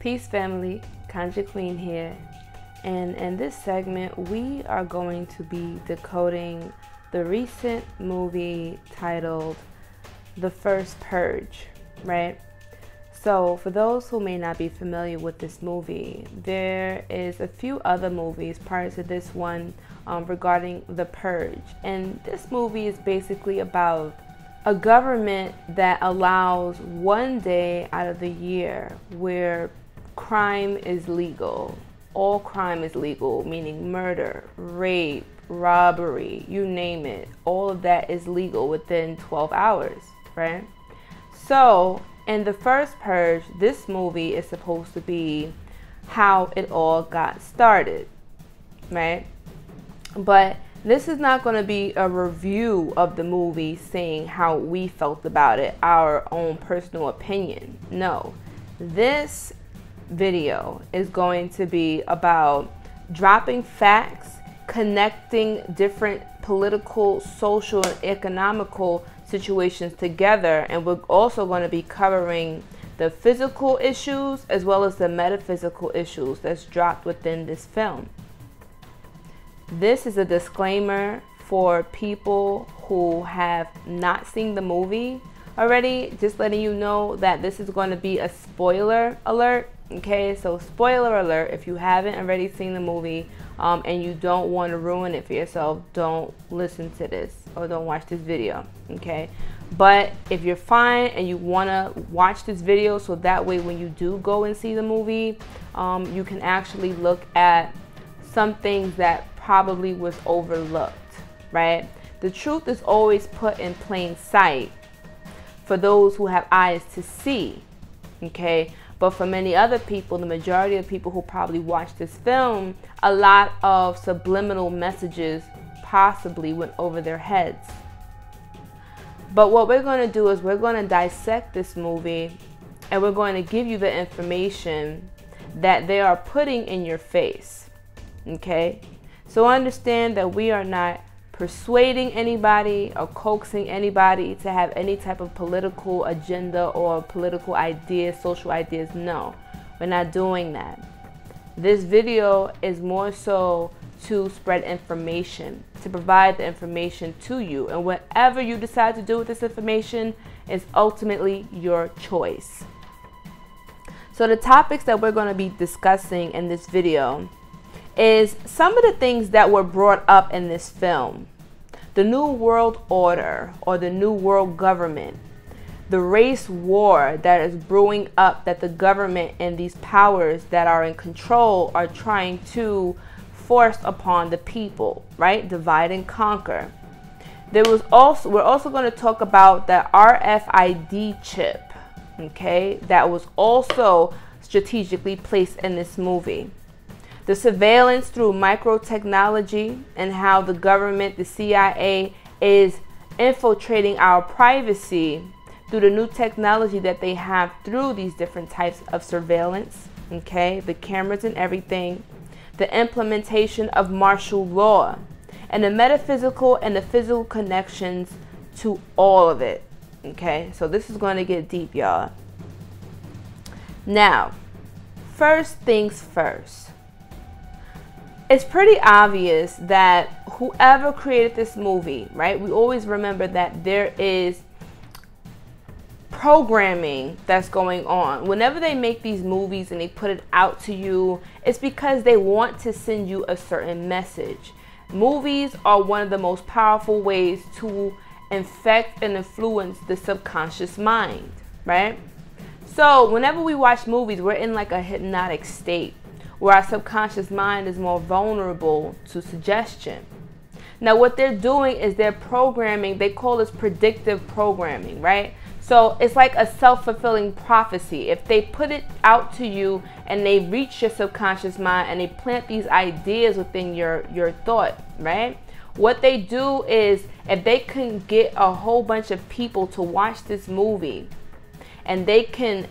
Peace family, Conjure Queen here, and in this segment we are going to be decoding the recent movie titled The First Purge, right? So for those who may not be familiar with this movie, there is a few other movies prior to this one regarding the purge, and this movie is basically about a government that allows one day out of the year where crime is legal. All crime is legal, meaning murder, rape, robbery, you name it. All of that is legal within 12 hours, right? So in The First Purge, this movie is supposed to be how it all got started, right? But this is not going to be a review of the movie saying how we felt about it, our own personal opinion. No, this video is going to be about dropping facts, connecting different political, social, and economical situations together, and we're also going to be covering the physical issues as well as the metaphysical issues that's dropped within this film. This is a disclaimer for people who have not seen the movie already, just letting you know that this is going to be a spoiler alert. Okay, so spoiler alert, if you haven't already seen the movie and you don't want to ruin it for yourself, don't listen to this or don't watch this video, okay? But if you're fine and you want to watch this video so that way when you do go and see the movie, you can actually look at some things that probably was overlooked, right? The truth is always put in plain sight for those who have eyes to see, okay? But for many other people, the majority of people who probably watch this film, a lot of subliminal messages possibly went over their heads. But what we're going to do is we're going to dissect this movie and we're going to give you the information that they are putting in your face, okay? So understand that we are not persuading anybody or coaxing anybody to have any type of political agenda or political ideas, social ideas. No, we're not doing that. This video is more so to spread information, to provide the information to you, and whatever you decide to do with this information is ultimately your choice. So the topics that we're going to be discussing in this video is some of the things that were brought up in this film. The New World Order or the New World Government, the race war that is brewing up, that the government and these powers that are in control are trying to force upon the people, right? Divide and conquer. We're also going to talk about the RFID chip, okay, that was also strategically placed in this movie. The surveillance through microtechnology and how the government, the CIA, is infiltrating our privacy through the new technology that they have through these different types of surveillance, okay? The cameras and everything. The implementation of martial law and the metaphysical and the physical connections to all of it, okay? So this is going to get deep, y'all. Now, first things first. It's pretty obvious that whoever created this movie, right? We always remember that there is programming that's going on. Whenever they make these movies and they put it out to you, it's because they want to send you a certain message. Movies are one of the most powerful ways to infect and influence the subconscious mind, right? So whenever we watch movies, we're in like a hypnotic state, where our subconscious mind is more vulnerable to suggestion. Now what they're doing is they're programming, they call this predictive programming, right? So it's like a self-fulfilling prophecy. If they put it out to you and they reach your subconscious mind and they plant these ideas within your thought, right? What they do is if they can get a whole bunch of people to watch this movie, and they can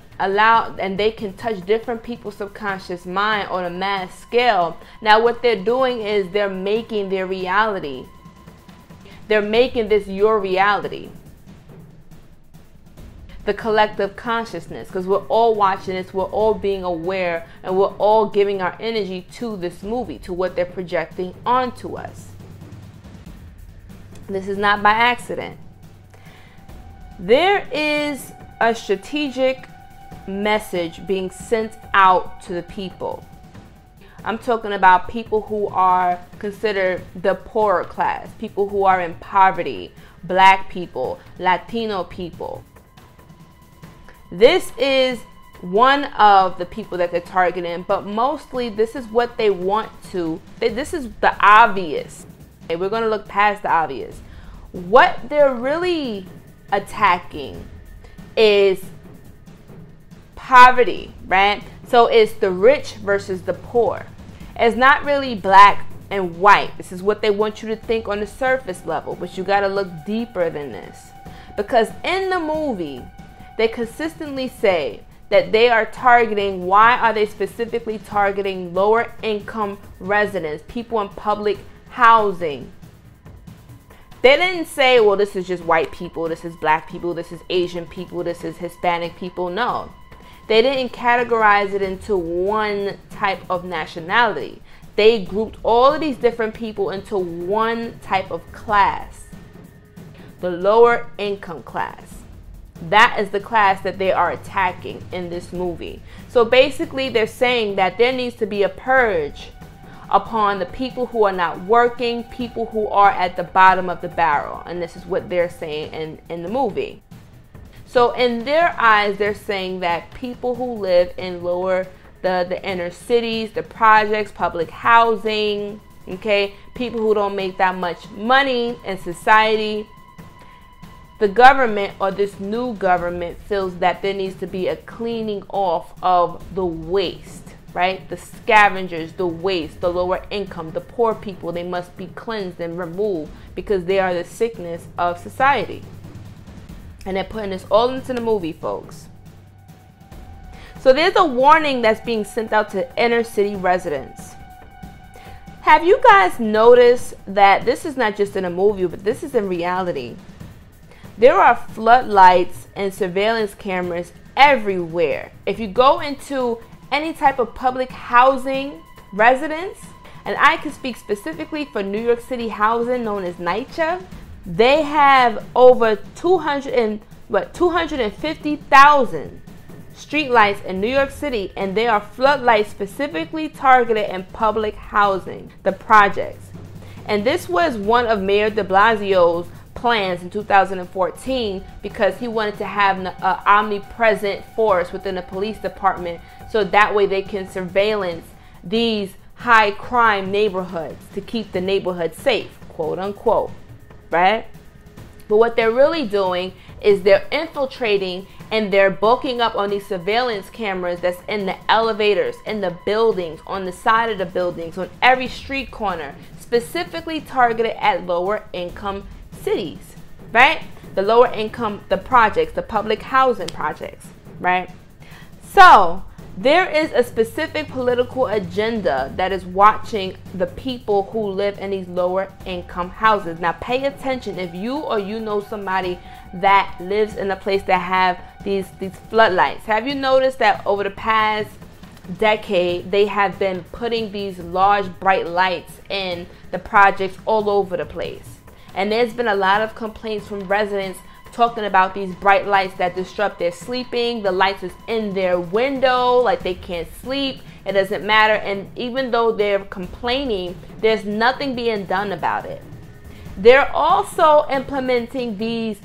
touch different people's subconscious mind on a mass scale. Now what they're doing is they're making their reality. They're making this your reality. the collective consciousness, because we're all watching this, we're all being aware, and we're all giving our energy to this movie, to what they're projecting onto us. This is not by accident. There is a strategic message being sent out to the people. I'm talking about people who are considered the poorer class, people who are in poverty, black people, Latino people. This is one of the people that they're targeting, but mostly this is what they want to. This is the obvious. Okay, we're going to look past the obvious. What they're really attacking is poverty, right? So it's the rich versus the poor. It's not really black and white. This is what they want you to think on the surface level, but you got to look deeper than this. Because in the movie, they consistently say that they are targeting, why are they specifically targeting lower income residents, people in public housing? They didn't say, well, this is just white people, this is black people, this is Asian people, this is Hispanic people. No. They didn't categorize it into one type of nationality. They grouped all of these different people into one type of class. The lower income class. That is the class that they are attacking in this movie. So basically they're saying that there needs to be a purge upon the people who are not working, people who are at the bottom of the barrel. And this is what they're saying in the movie. So in their eyes, they're saying that people who live in the inner cities, the projects, public housing, okay, people who don't make that much money in society, the government, or this new government, feels that there needs to be a cleaning off of the waste, right? The scavengers, the waste, the lower income, the poor people, they must be cleansed and removed because they are the sickness of society. And they're putting this all into the movie, folks. So there's a warning that's being sent out to inner city residents. Have you guys noticed that this is not just in a movie, but this is in reality? There are floodlights and surveillance cameras everywhere. If you go into any type of public housing residence, and I can speak specifically for New York City housing known as NYCHA, they have over 250,000 streetlights in New York City, and they are floodlights specifically targeted in public housing, the projects. And this was one of Mayor de Blasio's plans in 2014 because he wanted to have an omnipresent force within the police department, so that way they can surveillance these high crime neighborhoods to keep the neighborhood safe, quote unquote. Right? But what they're really doing is they're infiltrating and they're bulking up on these surveillance cameras that's in the elevators, in the buildings, on the side of the buildings, on every street corner, specifically targeted at lower income cities, right? The lower income, the projects, the public housing projects, right? So there is a specific political agenda that is watching the people who live in these lower income houses. Now pay attention if you or you know somebody that lives in a place that have these floodlights. Have you noticed that over the past decade they have been putting these large bright lights in the projects all over the place? And there's been a lot of complaints from residents talking about these bright lights that disrupt their sleeping. The lights is in their window, like they can't sleep. It doesn't matter. And even though they're complaining, there's nothing being done about it. They're also implementing these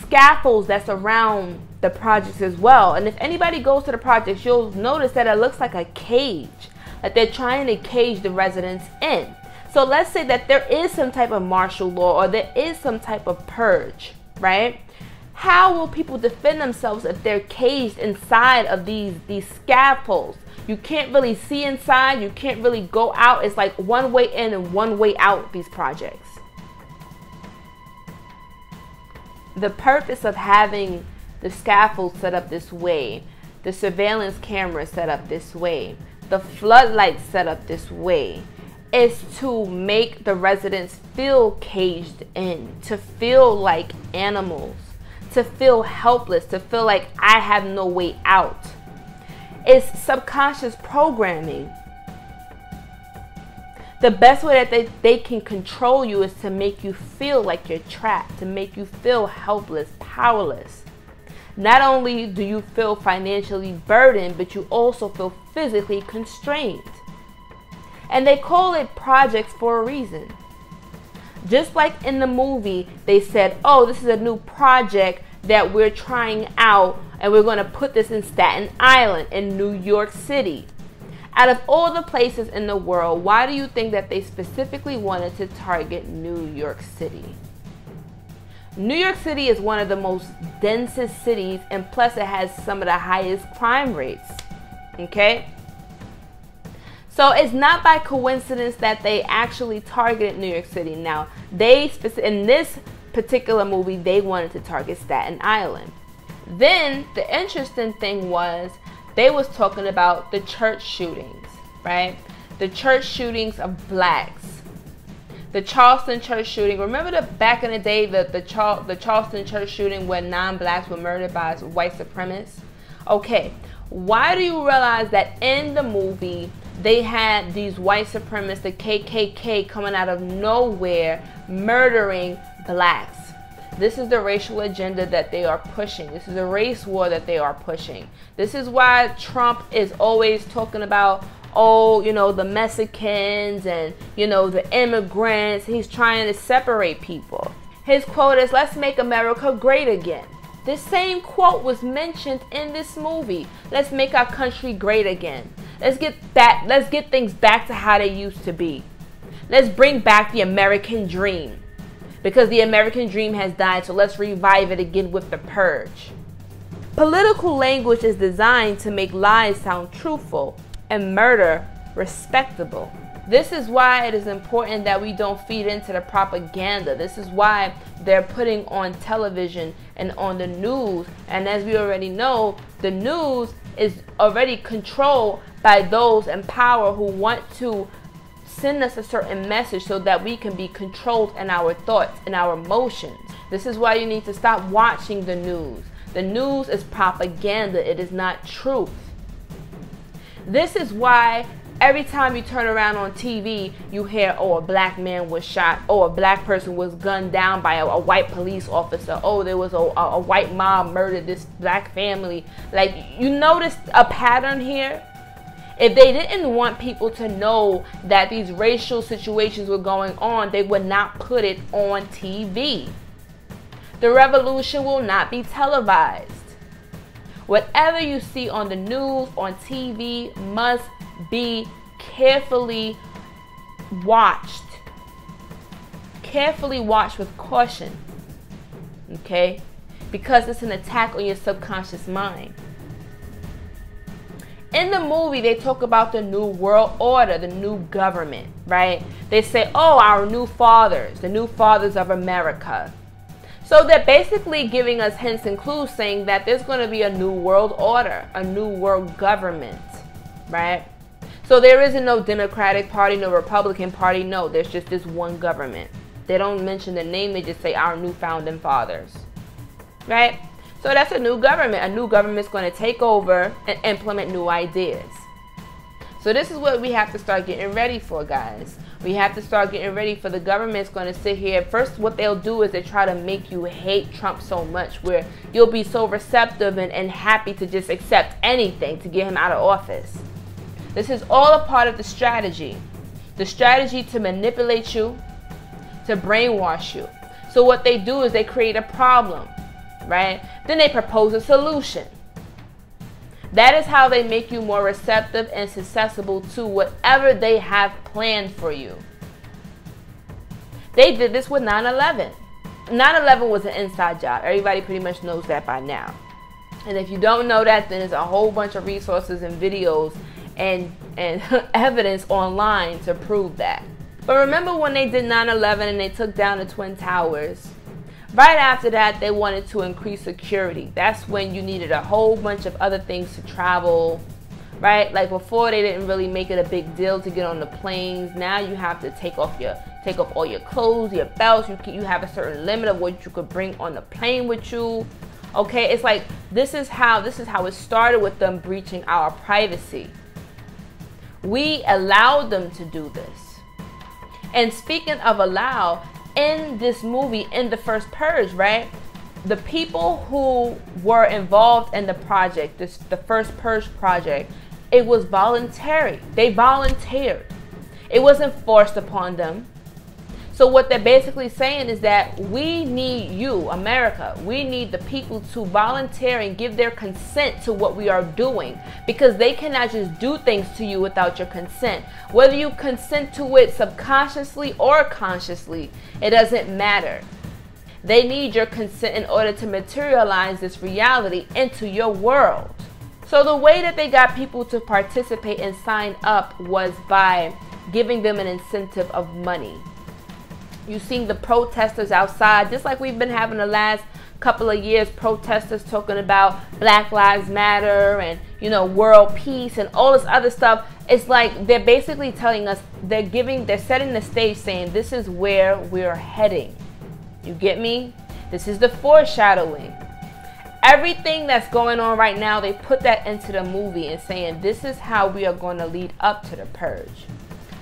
scaffolds that's around the projects as well. And if anybody goes to the projects, you'll notice that it looks like a cage, that they're trying to cage the residents in. So let's say that there is some type of martial law, or there is some type of purge, right? How will people defend themselves if they're caged inside of these scaffolds? You can't really see inside, you can't really go out. It's like one way in and one way out, these projects. The purpose of having the scaffold set up this way, the surveillance camera set up this way, the floodlights set up this way, is to make the residents feel caged in, to feel like animals, to feel helpless, to feel like I have no way out. It's subconscious programming. The best way that they can control you is to make you feel like you're trapped, to make you feel helpless, powerless. Not only do you feel financially burdened, but you also feel physically constrained. And they call it projects for a reason. Just like in the movie, they said, oh, this is a new project that we're trying out, and we're going to put this in Staten Island, in New York City. Out of all the places in the world, why do you think that they specifically wanted to target New York City? New York City is one of the most densest cities, and plus it has some of the highest crime rates. Okay? So it's not by coincidence that they actually targeted New York City. Now, in this particular movie, they wanted to target Staten Island. Then the interesting thing was, they was talking about the church shootings, right? The church shootings of blacks. The Charleston church shooting. Remember back in the day, the Charleston church shooting where 9 blacks were murdered by white supremacists? Okay, why do you realize that in the movie, they had these white supremacists, the KKK, coming out of nowhere, murdering blacks? This is the racial agenda that they are pushing. This is a race war that they are pushing. This is why Trump is always talking about, oh, you know, the Mexicans and, you know, the immigrants. He's trying to separate people. His quote is, let's make America great again. This same quote was mentioned in this movie. Let's make our country great again. Let's get things back to how they used to be. Let's bring back the American dream. Because the American dream has died, so let's revive it again with the purge. Political language is designed to make lies sound truthful and murder respectable. This is why it is important that we don't feed into the propaganda. This is why they're putting on television and on the news. And as we already know, the news is already controlled by those in power who want to send us a certain message so that we can be controlled in our thoughts and our emotions. This is why you need to stop watching the news. The news is propaganda. It is not truth. This is why every time you turn around on TV, you hear, oh, a black man was shot. Oh, a black person was gunned down by a white police officer. Oh, there was a white mob murdered this black family. Like, you notice a pattern here? If they didn't want people to know that these racial situations were going on, they would not put it on TV. The revolution will not be televised. Whatever you see on the news, on TV, must be carefully watched. Carefully watched with caution. Okay? Because it's an attack on your subconscious mind. In the movie, they talk about the new world order, the new government, right? They say, oh, our new fathers, the new fathers of America. So they're basically giving us hints and clues saying that there's going to be a new world order, a new world government, right? So there isn't no Democratic Party, no Republican Party. No, there's just this one government. They don't mention the name. They just say our new founding fathers, right? So that's a new government. A new government's going to take over and implement new ideas. So this is what we have to start getting ready for, guys. We have to start getting ready for the government's going to sit here. First, what they'll do is they try to make you hate Trump so much where you'll be so receptive and happy to just accept anything to get him out of office. This is all a part of the strategy. The strategy to manipulate you, to brainwash you. So what they do is they create a problem. Right? Then they propose a solution. That is how they make you more receptive and susceptible to whatever they have planned for you. They did this with 9/11. 9/11 was an inside job. Everybody pretty much knows that by now. And if you don't know that, then there's a whole bunch of resources and videos and evidence online to prove that. But remember when they did 9/11 and they took down the Twin Towers? Right after that, they wanted to increase security. That's when you needed a whole bunch of other things to travel, right? Like before, they didn't really make it a big deal to get on the planes. Now you have to take off all your clothes, your belts. You have a certain limit of what you could bring on the plane with you. Okay, it's like this is how it started with them breaching our privacy. We allowed them to do this. And speaking of allow, in this movie, in the First Purge, right? The people who were involved in the project, the First Purge project, it was voluntary. They volunteered. It wasn't forced upon them. So what they're basically saying is that we need you, America. We need the people to volunteer and give their consent to what we are doing, because they cannot just do things to you without your consent. Whether you consent to it subconsciously or consciously, it doesn't matter. They need your consent in order to materialize this reality into your world. So the way that they got people to participate and sign up was by giving them an incentive of money. You've seen the protesters outside, just like we've been having the last couple of years, protesters talking about Black Lives Matter and, you know, world peace and all this other stuff. It's like they're basically telling us, they're setting the stage saying this is where we're heading. You get me? This is the foreshadowing. Everything that's going on right now, they put that into the movie and saying this is how we are going to lead up to the purge.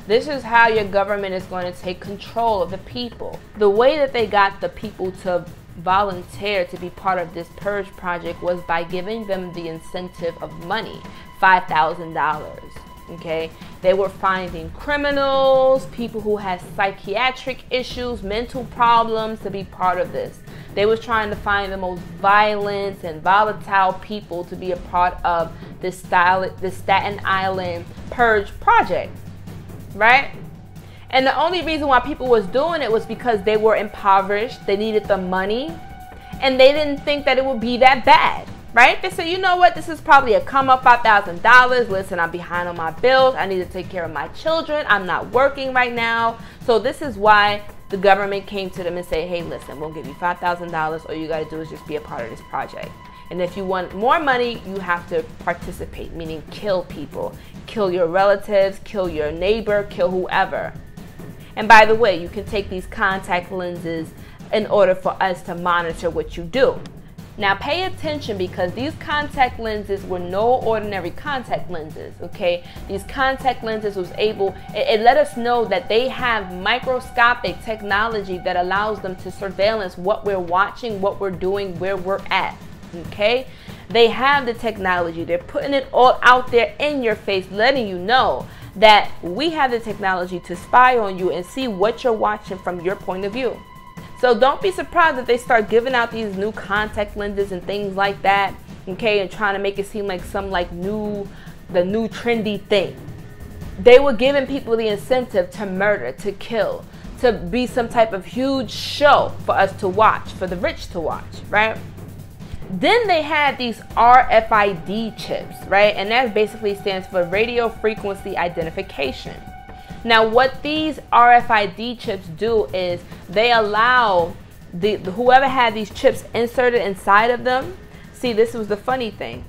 This is how your government is going to take control of the people. The way that they got the people to volunteer to be part of this purge project was by giving them the incentive of money, $5,000. Okay, they were finding criminals, people who had psychiatric issues, mental problems to be part of this. They was trying to find the most violent and volatile people to be a part of this Staten Island purge project. Right? And the only reason why people was doing it was because they were impoverished, they needed the money, and they didn't think that it would be that bad, right? They said, you know what, this is probably a come up $5,000. Listen, I'm behind on my bills, I need to take care of my children, I'm not working right now. So this is why the government came to them and said, hey, listen, we'll give you $5,000. All you got to do is just be a part of this project. And if you want more money, you have to participate, meaning kill people. Kill your relatives, kill your neighbor, kill whoever. And by the way, you can take these contact lenses in order for us to monitor what you do. Now pay attention, because these contact lenses were no ordinary contact lenses, okay? These contact lenses was it let us know that they have microscopic technology that allows them to surveillance what we're watching, what we're doing, where we're at. Okay, they have the technology. They're putting it all out there in your face, letting you know that we have the technology to spy on you and see what you're watching from your point of view. So don't be surprised if they start giving out these new contact lenses and things like that, okay, and trying to make it seem like some the new trendy thing. They were giving people the incentive to murder, to kill, to be some type of huge show for us to watch, for the rich to watch, right? Then they had these RFID chips, right? And that basically stands for radio frequency identification. Now, what these RFID chips do is they allow whoever had these chips inserted inside of them. See, this was the funny thing.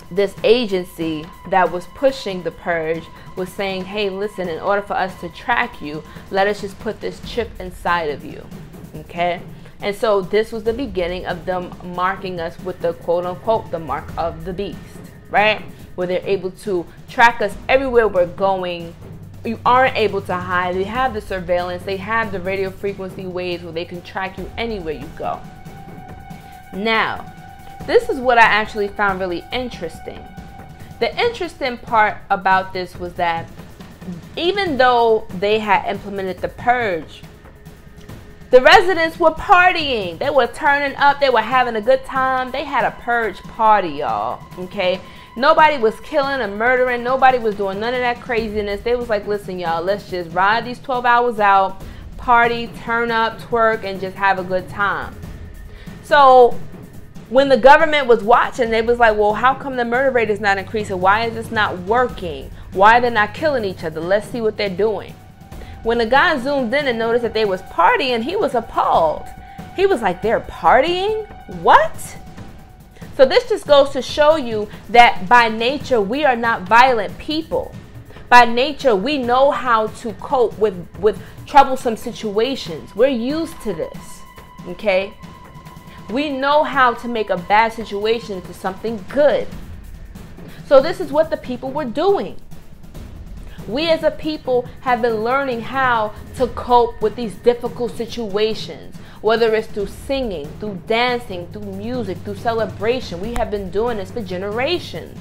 This agency that was pushing the purge was saying, hey, listen, in order for us to track you, let us just put this chip inside of you, okay? And so this was the beginning of them marking us with the quote unquote, the mark of the beast, right? Where they're able to track us everywhere we're going. You aren't able to hide. They have the surveillance. They have the radio frequency waves where they can track you anywhere you go. Now, this is what I actually found really interesting. The interesting part about this was that even though they had implemented the purge, the residents were partying. They were turning up. They were having a good time. They had a purge party, y'all. Okay? Nobody was killing or murdering. Nobody was doing none of that craziness. They was like, listen, y'all, let's just ride these 12 hours out, party, turn up, twerk, and just have a good time. So when the government was watching, they was like, well, how come the murder rate is not increasing? Why is this not working? Why are they not killing each other? Let's see what they're doing. When the guy zoomed in and noticed that they was partying, he was appalled. He was like, they're partying? What? So this just goes to show you that by nature, we are not violent people. By nature, we know how to cope with troublesome situations. We're used to this, okay? We know how to make a bad situation into something good. So this is what the people were doing. We as a people have been learning how to cope with these difficult situations, whether it's through singing, through dancing, through music, through celebration. We have been doing this for generations.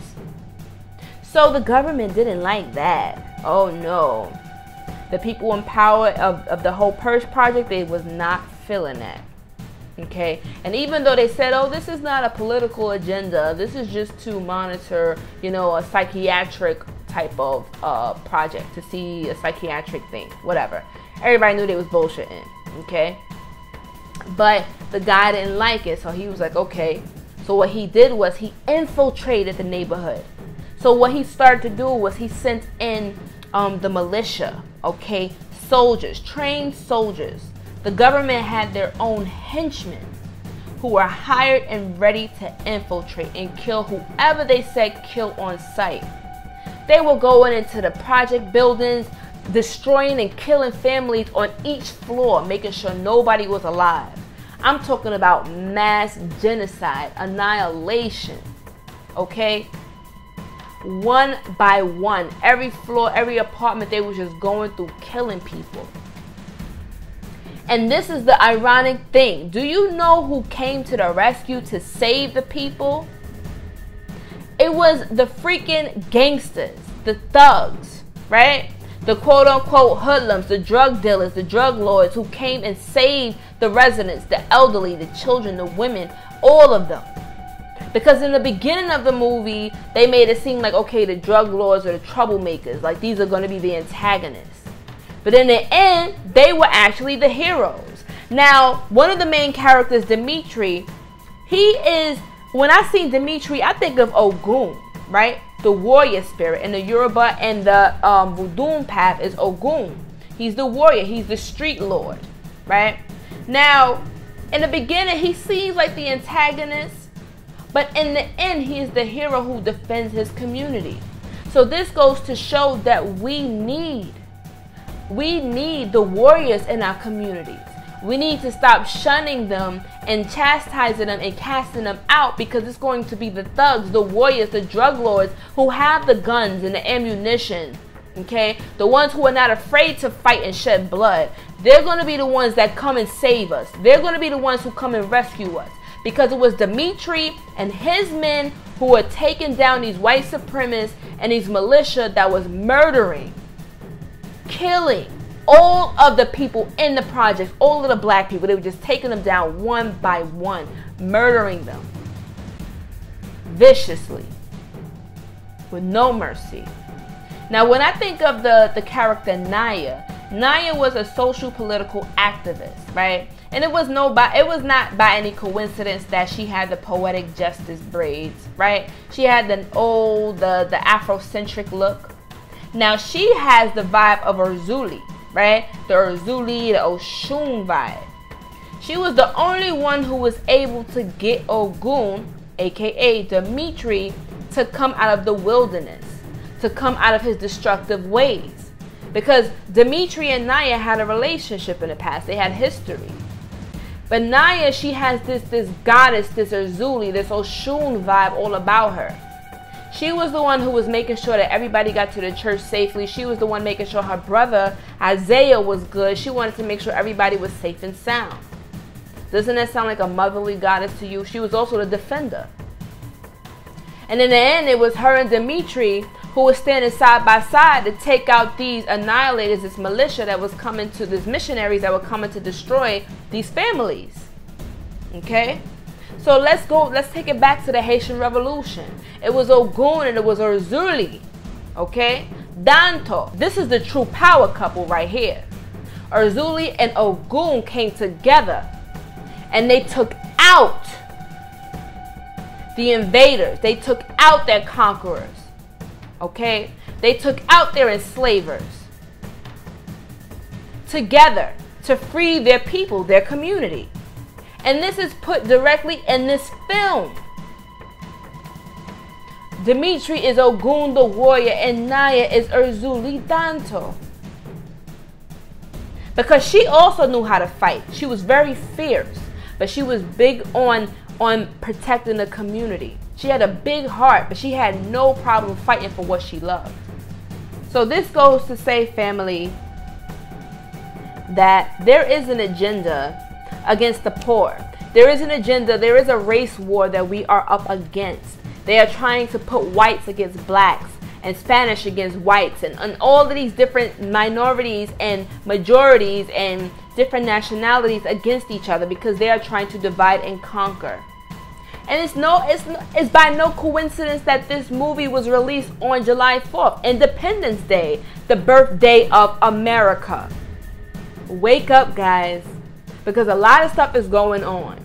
So the government didn't like that. Oh no. The people in power of the whole Purge project, they was not feeling that. Okay, and even though they said, oh, this is not a political agenda, this is just to monitor, you know, a psychiatric type of project, to see a psychiatric thing, whatever. Everybody knew they was bullshitting, okay? But the guy didn't like it, so he was like, okay. So what he did was he infiltrated the neighborhood. So what he started to do was he sent in the militia, okay? Soldiers, trained soldiers. The government had their own henchmen who were hired and ready to infiltrate and kill whoever they said kill on sight. They were going into the project buildings, destroying and killing families on each floor, making sure nobody was alive. I'm talking about mass genocide, annihilation, okay? One by one, every floor, every apartment, they were just going through killing people. And this is the ironic thing. Do you know who came to the rescue to save the people? It was the freaking gangsters, the thugs, right? The quote-unquote hoodlums, the drug dealers, the drug lords who came and saved the residents, the elderly, the children, the women, all of them. Because in the beginning of the movie, they made it seem like, okay, the drug lords are the troublemakers. Like, these are going to be the antagonists. But in the end, they were actually the heroes. Now, one of the main characters, Dimitri, he is, when I see Dimitri, I think of Ogun, right? The warrior spirit. In the Yoruba and the Voodoo path is Ogun. He's the warrior. He's the street lord, right? Now, in the beginning, he seems like the antagonist. But in the end, he is the hero who defends his community. So this goes to show that we need the warriors in our communities. We need to stop shunning them and chastising them and casting them out, because it's going to be the thugs, the warriors, the drug lords who have the guns and the ammunition, okay? The ones who are not afraid to fight and shed blood. They're going to be the ones that come and save us. They're going to be the ones who come and rescue us. Because it was Dimitri and his men who were taking down these white supremacists and these militia that was murdering, killing all of the people in the projects, all of the black people. They were just taking them down one by one, murdering them viciously, with no mercy. Now, when I think of the character Nycha was a social political activist, right? And it was not by any coincidence that she had the poetic justice braids, right? She had the Afrocentric look. Now she has the vibe of Urzuli, right? The Urzuli, the Oshun vibe. She was the only one who was able to get Ogun, aka Dimitri, to come out of the wilderness, to come out of his destructive ways. Because Dimitri and Nycha had a relationship in the past. They had history. But Nycha, she has this goddess, this Urzuli, this Oshun vibe all about her. She was the one who was making sure that everybody got to the church safely. She was the one making sure her brother Isaiah was good. She wanted to make sure everybody was safe and sound. Doesn't that sound like a motherly goddess to you? She was also the defender. And in the end, it was her and Dimitri who was standing side by side to take out these annihilators, this militia that was coming to, these missionaries that were coming to destroy these families. Okay? So let's take it back to the Haitian Revolution. It was Ogun and it was Urzuli. Okay? Danto. This is the true power couple right here. Urzuli and Ogun came together and they took out the invaders. They took out their conquerors. Okay? They took out their enslavers. Together to free their people, their community. And this is put directly in this film. Dimitri is Ogun the warrior and Nycha is Urzuli Danto. Because she also knew how to fight. She was very fierce. but she was big on protecting the community. She had a big heart, but she had no problem fighting for what she loved. So this goes to say, family, that there is an agenda against the poor. There is an agenda, there is a race war that we are up against. They are trying to put whites against blacks and Spanish against whites and all of these different minorities and majorities and different nationalities against each other because they are trying to divide and conquer. And it's by no coincidence that this movie was released on July 4th, Independence Day, the birthday of America. Wake up, guys, because a lot of stuff is going on.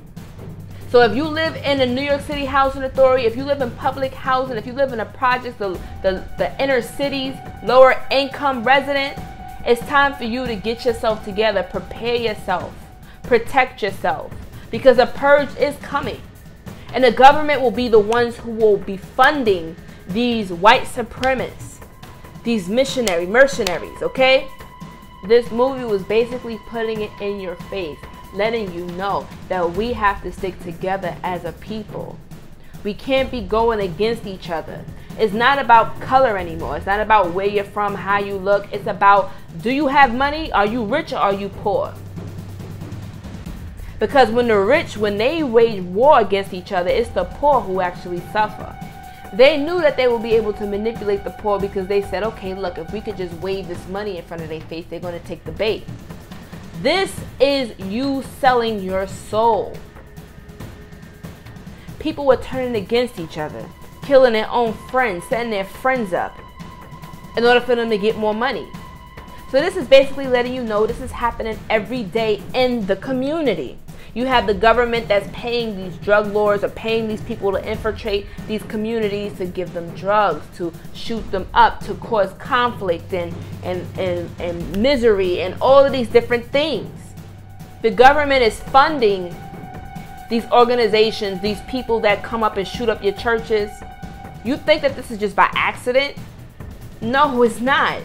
So if you live in the New York City Housing Authority, if you live in public housing, if you live in the projects, the inner cities, lower income resident, it's time for you to get yourself together, prepare yourself, protect yourself, because a purge is coming. And the government will be the ones who will be funding these white supremacists, these mercenaries, okay? This movie was basically putting it in your face, letting you know that we have to stick together as a people. We can't be going against each other. It's not about color anymore. It's not about where you're from, how you look. It's about, do you have money? Are you rich or are you poor? Because when the rich, when they wage war against each other, it's the poor who actually suffer. They knew that they would be able to manipulate the poor because they said, okay, look, if we could just wave this money in front of their face, they're going to take the bait. This is you selling your soul. People were turning against each other, killing their own friends, setting their friends up in order for them to get more money. So this is basically letting you know this is happening every day in the community. You have the government that's paying these drug lords or paying these people to infiltrate these communities to give them drugs, to shoot them up, to cause conflict and misery and all of these different things. The government is funding these organizations, these people that come up and shoot up your churches. You think that this is just by accident? No, it's not.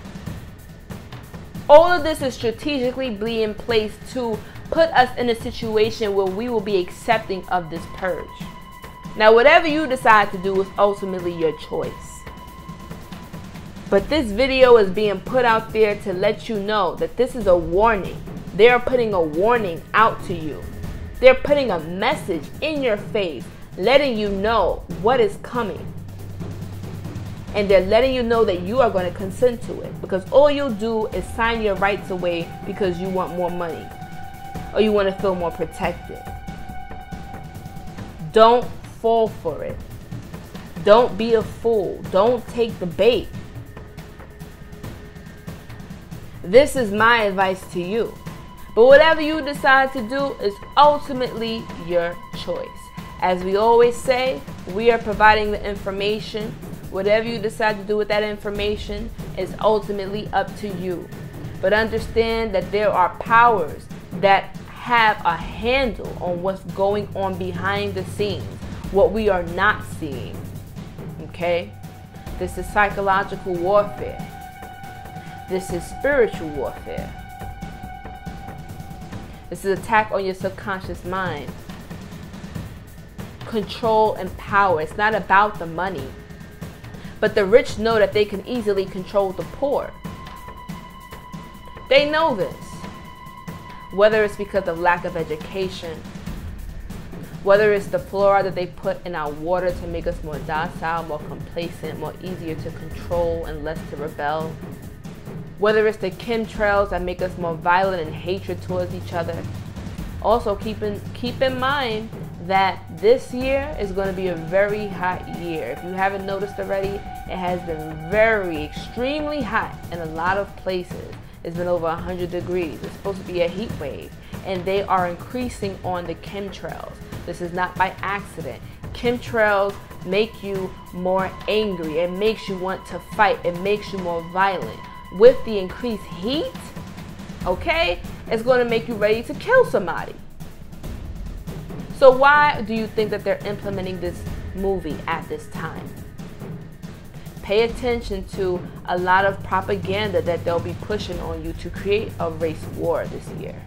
All of this is strategically being placed to put us in a situation where we will be accepting of this purge. Now, whatever you decide to do is ultimately your choice. But this video is being put out there to let you know that this is a warning. They are putting a warning out to you. They're putting a message in your face, letting you know what is coming. And they're letting you know that you are going to consent to it. Because all you'll do is sign your rights away because you want more money. Or you want to feel more protected. Don't fall for it. Don't be a fool. Don't take the bait. This is my advice to you. But whatever you decide to do is ultimately your choice. As we always say, we are providing the information. Whatever you decide to do with that information is ultimately up to you. But understand that there are powers that have a handle on what's going on behind the scenes, what we are not seeing. Okay? This is psychological warfare. This is spiritual warfare. This is an attack on your subconscious mind. Control and power. It's not about the money. But the rich know that they can easily control the poor. They know this. Whether it's because of lack of education, whether it's the fluoride that they put in our water to make us more docile, more complacent, more easier to control and less to rebel, whether it's the chemtrails that make us more violent and hatred towards each other. Also keep in mind that this year is going to be a very hot year. If you haven't noticed already, it has been very extremely hot in a lot of places. It's been over 100 degrees. It's supposed to be a heat wave, and they are increasing on the chemtrails. This is not by accident. Chemtrails make you more angry. It makes you want to fight. It makes you more violent. With the increased heat, okay, it's going to make you ready to kill somebody. So why do you think that they're implementing this movie at this time? Pay attention to a lot of propaganda that they'll be pushing on you to create a race war this year.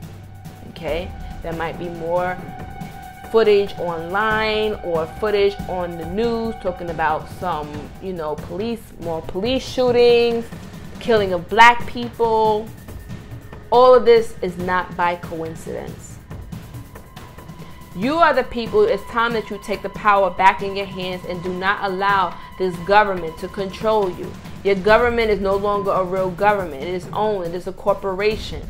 Okay? There might be more footage online or footage on the news talking about some, more police shootings, killing of black people. All of this is not by coincidence. You are the people. It's time that you take the power back in your hands and do not allow this government to control you. Your government is no longer a real government. It is owned. It is a corporation.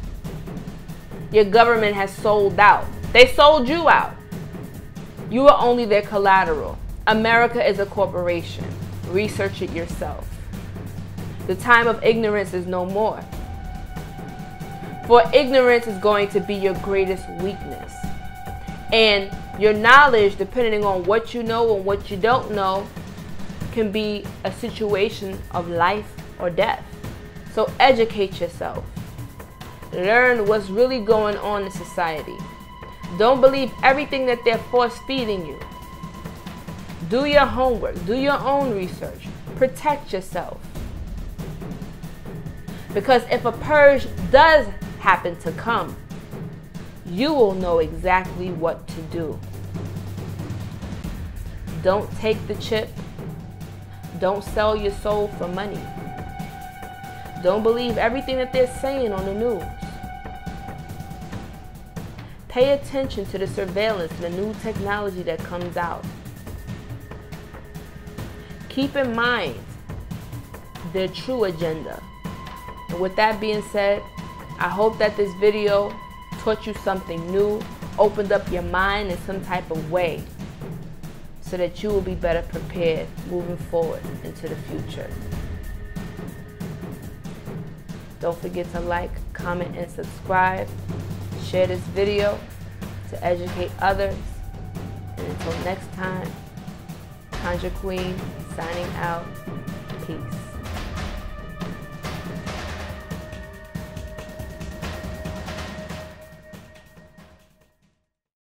Your government has sold out. They sold you out. You are only their collateral. America is a corporation. Research it yourself. The time of ignorance is no more. For ignorance is going to be your greatest weakness. And your knowledge, depending on what you know and what you don't know, can be a situation of life or death. So educate yourself. Learn what's really going on in society. Don't believe everything that they're force feeding you. Do your homework. Do your own research. Protect yourself. Because if a purge does happen to come, you will know exactly what to do. Don't take the chip. Don't sell your soul for money. Don't believe everything that they're saying on the news. Pay attention to the surveillance and the new technology that comes out. Keep in mind their true agenda. And with that being said, I hope that this video taught you something new, opened up your mind in some type of way, so that you will be better prepared moving forward into the future. Don't forget to like, comment, and subscribe. Share this video to educate others. And until next time, Conjure Queen signing out.